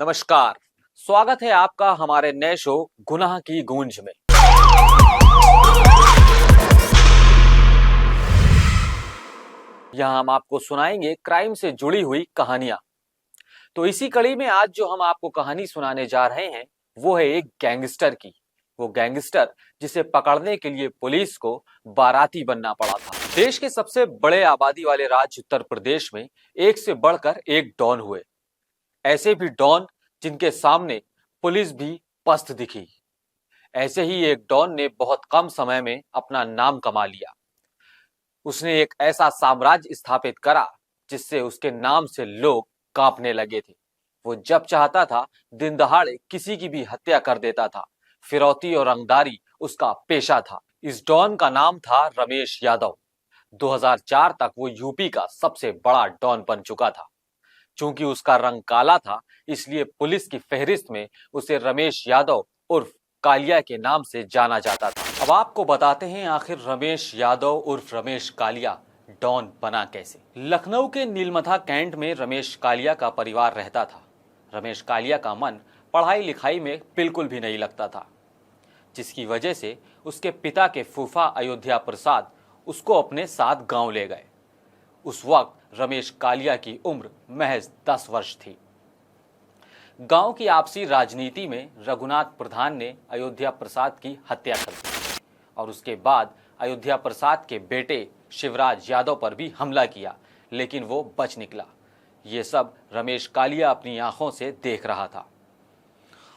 नमस्कार। स्वागत है आपका हमारे नए शो गुनाह की गूंज में। यहां हम आपको सुनाएंगे क्राइम से जुड़ी हुई कहानियां। तो इसी कड़ी में आज जो हम आपको कहानी सुनाने जा रहे हैं वो है एक गैंगस्टर की। वो गैंगस्टर जिसे पकड़ने के लिए पुलिस को बाराती बनना पड़ा था। देश के सबसे बड़े आबादी वाले राज्य उत्तर प्रदेश में एक से बढ़कर एक डॉन हुए। ऐसे भी डॉन जिनके सामने पुलिस भी पस्त दिखी। ऐसे ही एक डॉन ने बहुत कम समय में अपना नाम कमा लिया। उसने एक ऐसा साम्राज्य स्थापित करा जिससे उसके नाम से लोग कांपने लगे थे। वो जब चाहता था दिन दहाड़े किसी की भी हत्या कर देता था। फिरौती और रंगदारी उसका पेशा था। इस डॉन का नाम था रमेश यादव। 2004 तक वो यूपी का सबसे बड़ा डॉन बन चुका था। चूंकि उसका रंग काला था इसलिए पुलिस की फहरिस्त में उसे रमेश यादव उर्फ कालिया के नाम से जाना जाता था। अब आपको बताते हैं आखिर रमेश यादव उर्फ रमेश कालिया डॉन बना कैसे। लखनऊ के नीलमथा कैंट में रमेश कालिया का परिवार रहता था। रमेश कालिया का मन पढ़ाई लिखाई में बिल्कुल भी नहीं लगता था, जिसकी वजह से उसके पिता के फूफा अयोध्या प्रसाद उसको अपने साथ गांव ले गए। उस वक्त रमेश कालिया की उम्र महज 10 वर्ष थी। गांव की आपसी राजनीति में रघुनाथ प्रधान ने अयोध्या प्रसाद की हत्या कर दी और उसके बाद अयोध्या प्रसाद के बेटे शिवराज यादव पर भी हमला किया, लेकिन वो बच निकला। ये सब रमेश कालिया अपनी आंखों से देख रहा था।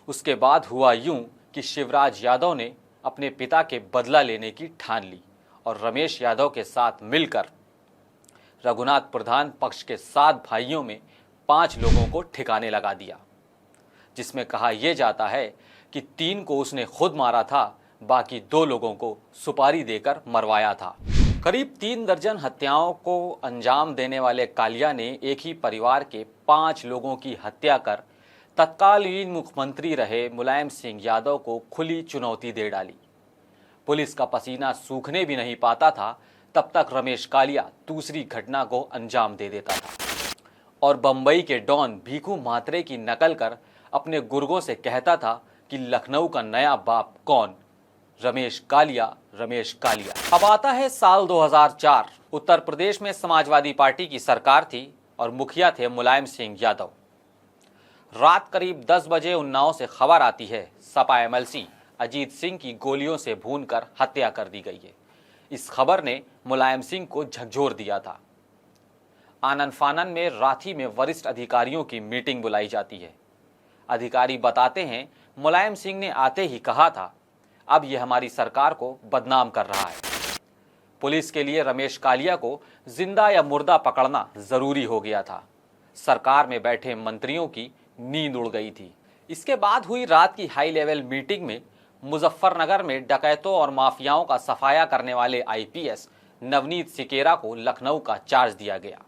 उसके बाद हुआ यूं कि शिवराज यादव ने अपने पिता के बदला लेने की ठान ली और रमेश यादव के साथ मिलकर रघुनाथ प्रधान पक्ष के 7 भाइयों में 5 लोगों को ठिकाने लगा दिया, जिसमें कहा यह जाता है कि 3 को उसने खुद मारा था, बाकी 2 लोगों को सुपारी देकर मरवाया था। करीब 3 दर्जन हत्याओं को अंजाम देने वाले कालिया ने एक ही परिवार के 5 लोगों की हत्या कर तत्कालीन मुख्यमंत्री रहे मुलायम सिंह यादव को खुली चुनौती दे डाली। पुलिस का पसीना सूखने भी नहीं पाता था तब तक रमेश कालिया दूसरी घटना को अंजाम दे देता था और बंबई के डॉन भीखू म्हात्रे की नकल कर अपने गुर्गों से कहता था कि लखनऊ का नया बाप कौन, रमेश कालिया, रमेश कालिया। अब आता है साल 2004। उत्तर प्रदेश में समाजवादी पार्टी की सरकार थी और मुखिया थे मुलायम सिंह यादव। रात करीब 10 बजे उन्नाव से खबर आती है सपा एमएलसी अजीत सिंह की गोलियों से भूनकर हत्या कर दी गई है। इस खबर ने मुलायम सिंह को झकझोर दिया था। आनन फानन में रांची में वरिष्ठ अधिकारियों की मीटिंग बुलाई जाती है। अधिकारी बताते हैं मुलायम सिंह ने आते ही कहा था अब यह हमारी सरकार को बदनाम कर रहा है। पुलिस के लिए रमेश कालिया को जिंदा या मुर्दा पकड़ना जरूरी हो गया था। सरकार में बैठे मंत्रियों की नींद उड़ गई थी। इसके बाद हुई रात की हाई लेवल मीटिंग में मुजफ्फरनगर में डकैतों और माफियाओं का सफाया करने वाले आईपीएस नवनीत सिकेरा को लखनऊ का चार्ज दिया गया।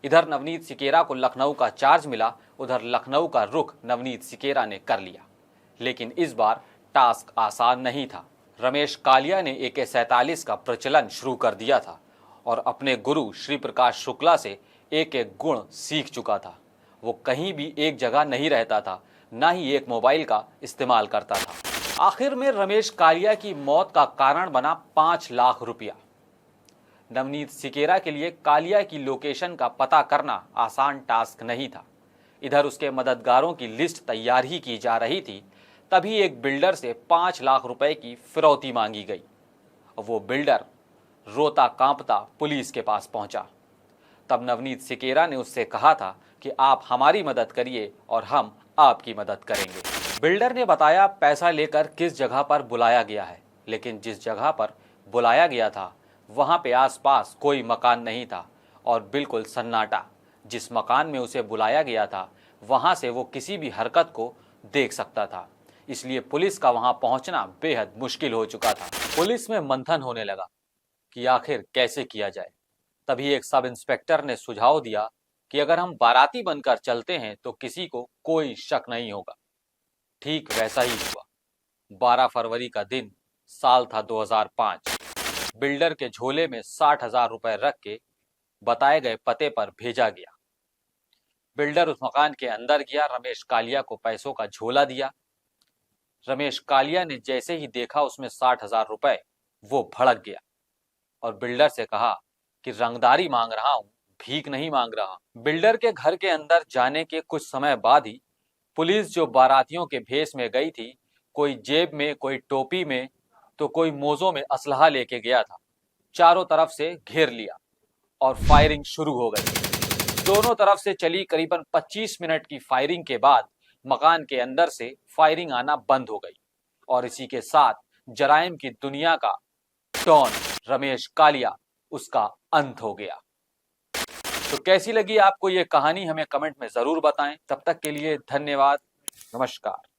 इधर नवनीत सिकेरा को लखनऊ का चार्ज मिला, उधर लखनऊ का रुख नवनीत सिकेरा ने कर लिया। लेकिन इस बार टास्क आसान नहीं था। रमेश कालिया ने AK-47 का प्रचलन शुरू कर दिया था और अपने गुरु श्री प्रकाश शुक्ला से एक एक गुण सीख चुका था। वो कहीं भी एक जगह नहीं रहता था, ना ही एक मोबाइल का इस्तेमाल करता था। आखिर में रमेश कालिया की मौत का कारण बना 5 लाख रुपया। नवनीत सिकेरा के लिए कालिया की लोकेशन का पता करना आसान टास्क नहीं था। इधर उसके मददगारों की लिस्ट तैयार ही की जा रही थी, तभी एक बिल्डर से 5 लाख रुपए की फिरौती मांगी गई। वो बिल्डर रोता कांपता पुलिस के पास पहुंचा। तब नवनीत सिकेरा ने उससे कहा था कि आप हमारी मदद करिए और हम आपकी मदद करेंगे। बिल्डर ने बताया पैसा लेकर किस जगह पर बुलाया गया है, लेकिन जिस जगह पर बुलाया गया था वहां पे आसपास कोई मकान नहीं था और बिल्कुल सन्नाटा। जिस मकान में उसे बुलाया गया था वहां से वो किसी भी हरकत को देख सकता था, इसलिए पुलिस का वहां पहुंचना बेहद मुश्किल हो चुका था। पुलिस में मंथन होने लगा कि आखिर कैसे किया जाए। तभी एक सब इंस्पेक्टर ने सुझाव दिया कि अगर हम बाराती बनकर चलते हैं तो किसी को कोई शक नहीं होगा। ठीक वैसा ही हुआ। 12 फरवरी का दिन, साल था 2005। बिल्डर के झोले में 60,000 रुपए रख के बताए गए पते पर भेजा गया। बिल्डर उस मकान के अंदर गया, रमेश कालिया को पैसों का झोला दिया। रमेश कालिया ने जैसे ही देखा उसमें 60,000 रुपए, वो भड़क गया और बिल्डर से कहा कि रंगदारी मांग रहा हूं, भीख नहीं मांग रहा। बिल्डर के घर के अंदर जाने के कुछ समय बाद ही पुलिस जो बारातियों के भेष में गई थी, कोई जेब में, कोई टोपी में, तो कोई मोजों में असलहा लेके गया था, चारों तरफ से घेर लिया और फायरिंग शुरू हो गई। दोनों तरफ से चली करीबन 25 मिनट की फायरिंग के बाद मकान के अंदर से फायरिंग आना बंद हो गई और इसी के साथ जराइम की दुनिया का डॉन रमेश कालिया, उसका अंत हो गया। तो कैसी लगी आपको ये कहानी, हमें कमेंट में जरूर बताएं। तब तक के लिए धन्यवाद, नमस्कार।